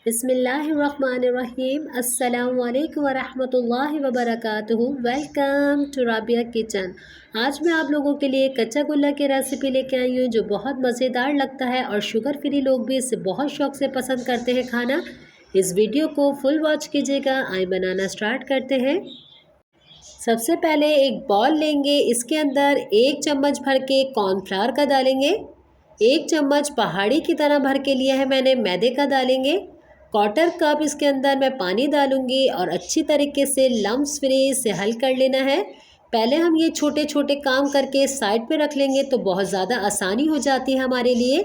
बिस्मिल्लाहिर्रहमानिर्रहीम अस्सलामुअलैकुम वरहमतुल्लाहि वबरकातुहू। Welcome to Rabia kitchen. आज मैं आप लोगों के लिए कच्चा गुल्ला की रेसिपी लेके आई हूँ जो बहुत मज़ेदार लगता है और शुगर फ्री लोग भी इसे बहुत शौक़ से पसंद करते हैं खाना। इस वीडियो को फुल वॉच कीजिएगा। आइए बनाना स्टार्ट करते हैं। सबसे पहले एक बॉल लेंगे, इसके अंदर 1 चम्मच भर के कॉर्नफ्लावर का डालेंगे। 1 चम्मच पहाड़ी की तरह भर के लिया है मैंने मैदे का डालेंगे। 1/4 कप इसके अंदर मैं पानी डालूंगी और अच्छी तरीके से लम्स फ्री से हल कर लेना है। पहले हम ये छोटे छोटे काम करके साइड पे रख लेंगे तो बहुत ज़्यादा आसानी हो जाती है हमारे लिए।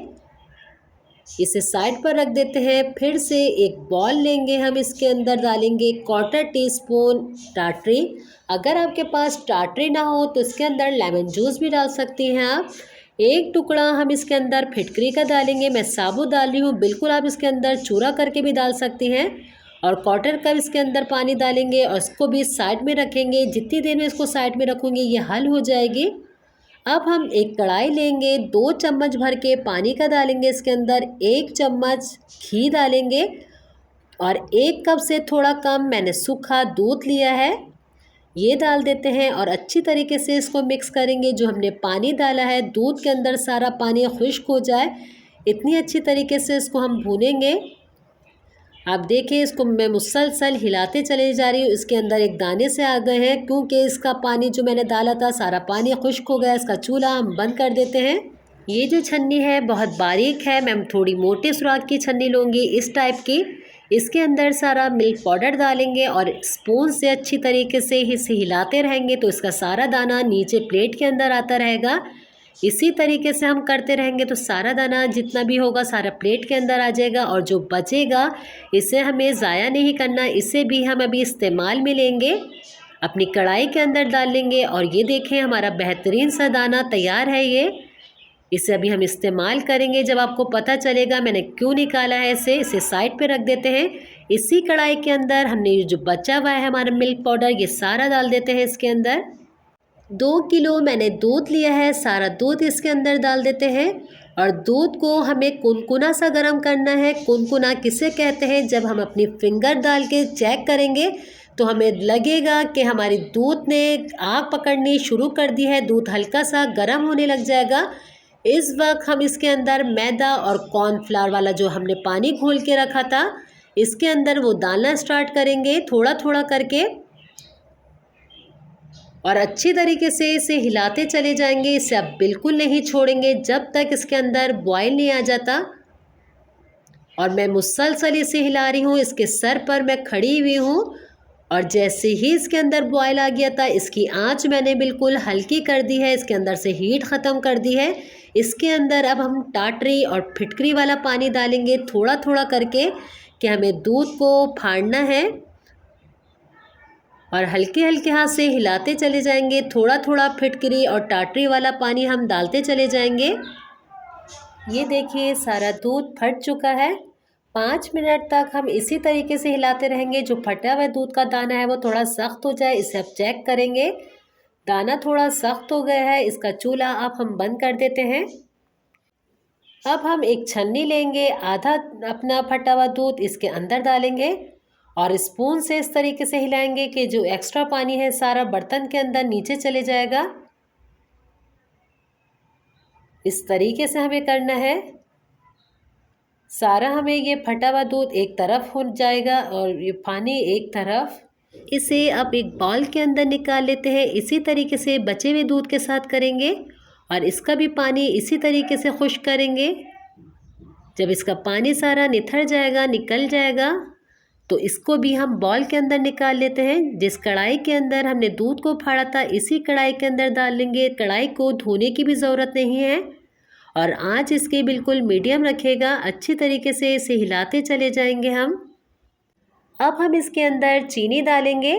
इसे साइड पर रख देते हैं। फिर से एक बॉल लेंगे, हम इसके अंदर डालेंगे 1/4 टीस्पून टाटरी। अगर आपके पास टाटरी ना हो तो इसके अंदर लेमन जूस भी डाल सकती हैं आप। 1 टुकड़ा हम इसके अंदर फिटकरी का डालेंगे, मैं साबुत डाल रही हूँ, बिल्कुल आप इसके अंदर चूरा करके भी डाल सकती हैं। और 1/4 कप इसके अंदर पानी डालेंगे और इसको भी साइड में रखेंगे। जितनी देर में इसको साइड में रखूँगी ये हल हो जाएगी। अब हम एक कढ़ाई लेंगे, 2 चम्मच भर के पानी का डालेंगे, इसके अंदर 1 चम्मच घी डालेंगे और 1 कप से थोड़ा कम मैंने सूखा दूध लिया है, ये डाल देते हैं और अच्छी तरीके से इसको मिक्स करेंगे। जो हमने पानी डाला है दूध के अंदर सारा पानी खुश्क हो जाए, इतनी अच्छी तरीके से इसको हम भूनेंगे। आप देखिए इसको मैं मुसलसल हिलाते चले जा रही हूँ। इसके अंदर एक दाने से आ गए हैं क्योंकि इसका पानी जो मैंने डाला था सारा पानी खुश्क हो गया। इसका चूल्हा हम बंद कर देते हैं। ये जो छन्नी है बहुत बारीक है, मैं थोड़ी मोटे सुराख की छन्नी लूँगी, इस टाइप की। इसके अंदर सारा मिल्क पाउडर डालेंगे और स्पून से अच्छी तरीके से इसे हिलाते रहेंगे तो इसका सारा दाना नीचे प्लेट के अंदर आता रहेगा। इसी तरीके से हम करते रहेंगे तो सारा दाना जितना भी होगा सारा प्लेट के अंदर आ जाएगा और जो बचेगा इसे हमें ज़ाया नहीं करना, इसे भी हम अभी इस्तेमाल में लेंगे, अपनी कढ़ाई के अंदर डाल लेंगे। और ये देखें हमारा बेहतरीन सा दाना तैयार है। इसे अभी हम इस्तेमाल करेंगे। जब आपको पता चलेगा मैंने क्यों निकाला है इसे साइड पे रख देते हैं। इसी कढ़ाई के अंदर हमने जो बचा हुआ है हमारा मिल्क पाउडर ये सारा डाल देते हैं इसके अंदर। 2 किलो मैंने दूध लिया है, सारा दूध इसके अंदर डाल देते हैं और दूध को हमें कुनकुना सा गर्म करना है। कुनकुना किसे कहते हैं, जब हम अपनी फिंगर डाल के चेक करेंगे तो हमें लगेगा कि हमारी दूध ने आग पकड़नी शुरू कर दी है, दूध हल्का सा गर्म होने लग जाएगा। इस वक्त हम इसके अंदर मैदा और कॉर्नफ्लावर वाला जो हमने पानी घोल के रखा था इसके अंदर वो डालना स्टार्ट करेंगे थोड़ा थोड़ा करके और अच्छी तरीके से इसे हिलाते चले जाएंगे। इसे अब बिल्कुल नहीं छोड़ेंगे जब तक इसके अंदर बॉयल नहीं आ जाता। और मैं मुसलसल इसे हिला रही हूँ, इसके सर पर मैं खड़ी हुई हूँ। और जैसे ही इसके अंदर बॉयल आ गया था इसकी आंच मैंने बिल्कुल हल्की कर दी है, इसके अंदर से हीट ख़त्म कर दी है। इसके अंदर अब हम टाटरी और फिटकरी वाला पानी डालेंगे थोड़ा थोड़ा करके कि हमें दूध को फाड़ना है और हल्के हल्के हाथ से हिलाते चले जाएंगे। थोड़ा थोड़ा फिटकरी और टाटरी वाला पानी हम डालते चले जाएंगे। ये देखिए सारा दूध फट चुका है। 5 मिनट तक हम इसी तरीके से हिलाते रहेंगे। जो फटा हुआ दूध का दाना है वो थोड़ा सख्त हो जाए, इसे अब चेक करेंगे। दाना थोड़ा सख्त हो गया है, इसका चूल्हा अब हम बंद कर देते हैं। अब हम एक छन्नी लेंगे, आधा अपना फटा हुआ दूध इसके अंदर डालेंगे और स्पून से इस तरीके से हिलाएंगे कि जो एक्स्ट्रा पानी है सारा बर्तन के अंदर नीचे चले जाएगा। इस तरीके से हमें करना है। सारा हमें ये फटा हुआ दूध एक तरफ हो जाएगा और ये पानी एक तरफ। इसे अब एक बाउल के अंदर निकाल लेते हैं। इसी तरीके से बचे हुए दूध के साथ करेंगे और इसका भी पानी इसी तरीके से खुश्क करेंगे। जब इसका पानी सारा निथर जाएगा, निकल जाएगा, तो इसको भी हम बाउल के अंदर निकाल लेते हैं। जिस कढ़ाई के अंदर हमने दूध को फाड़ा था इसी कढ़ाई के अंदर डाल लेंगे। कढ़ाई को धोने की भी ज़रूरत नहीं है और आंच इसकी बिल्कुल मीडियम रखेगा। अच्छी तरीके से इसे हिलाते चले जाएंगे हम। अब हम इसके अंदर चीनी डालेंगे।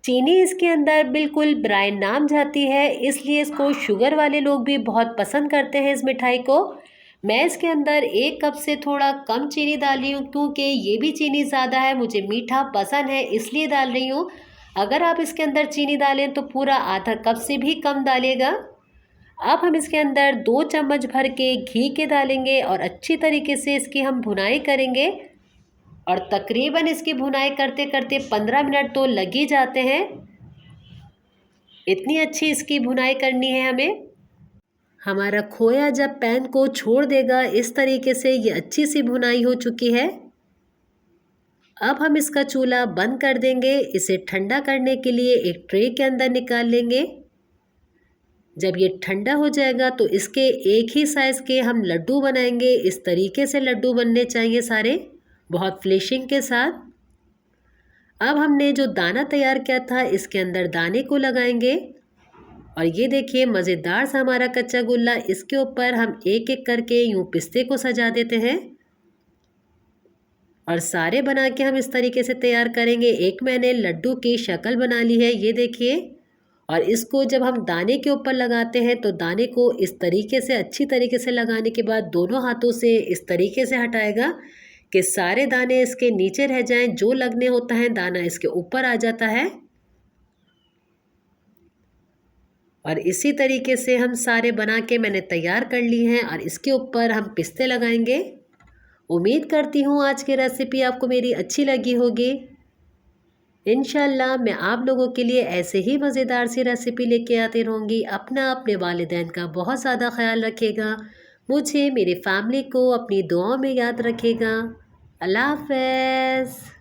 चीनी इसके अंदर बिल्कुल ब्राउन नाम जाती है, इसलिए इसको शुगर वाले लोग भी बहुत पसंद करते हैं इस मिठाई को। मैं इसके अंदर 1 कप से थोड़ा कम चीनी डाल रही हूँ क्योंकि ये भी चीनी ज़्यादा है, मुझे मीठा पसंद है इसलिए डाल रही हूँ। अगर आप इसके अंदर चीनी डालें तो पूरा आधा कप से भी कम डालेगा। अब हम इसके अंदर 2 चम्मच भर के घी के डालेंगे और अच्छी तरीके से इसकी हम भुनाई करेंगे। और तकरीबन इसकी भुनाई करते करते 15 मिनट तो लग ही जाते हैं। इतनी अच्छी इसकी भुनाई करनी है हमें। हमारा खोया जब पैन को छोड़ देगा इस तरीके से ये अच्छी सी भुनाई हो चुकी है। अब हम इसका चूल्हा बंद कर देंगे। इसे ठंडा करने के लिए एक ट्रे के अंदर निकाल लेंगे। जब ये ठंडा हो जाएगा तो इसके एक ही साइज़ के हम लड्डू बनाएंगे। इस तरीके से लड्डू बनने चाहिए सारे, बहुत फिनिशिंग के साथ। अब हमने जो दाना तैयार किया था इसके अंदर दाने को लगाएंगे और ये देखिए मज़ेदार सा हमारा कच्चा गुल्ला। इसके ऊपर हम एक एक करके यूँ पिस्ते को सजा देते हैं और सारे बना के हम इस तरीके से तैयार करेंगे। एक मैंने लड्डू की शक्ल बना ली है, ये देखिए। और इसको जब हम दाने के ऊपर लगाते हैं तो दाने को इस तरीके से अच्छी तरीके से लगाने के बाद दोनों हाथों से इस तरीके से हटाएगा कि सारे दाने इसके नीचे रह जाएं। जो लगने होता है दाना इसके ऊपर आ जाता है। और इसी तरीके से हम सारे बना के मैंने तैयार कर ली हैं और इसके ऊपर हम पिस्ते लगाएंगे। उम्मीद करती हूँ आज की रेसिपी आपको मेरी अच्छी लगी होगी। इंशाल्लाह मैं आप लोगों के लिए ऐसे ही मज़ेदार सी रेसिपी लेके आती रहूँगी। अपना अपने वालिदैन का बहुत ज़्यादा ख्याल रखिएगा। मुझे मेरी फैमिली को अपनी दुआओं में याद रखिएगा। अल्लाह हाफ़िज़।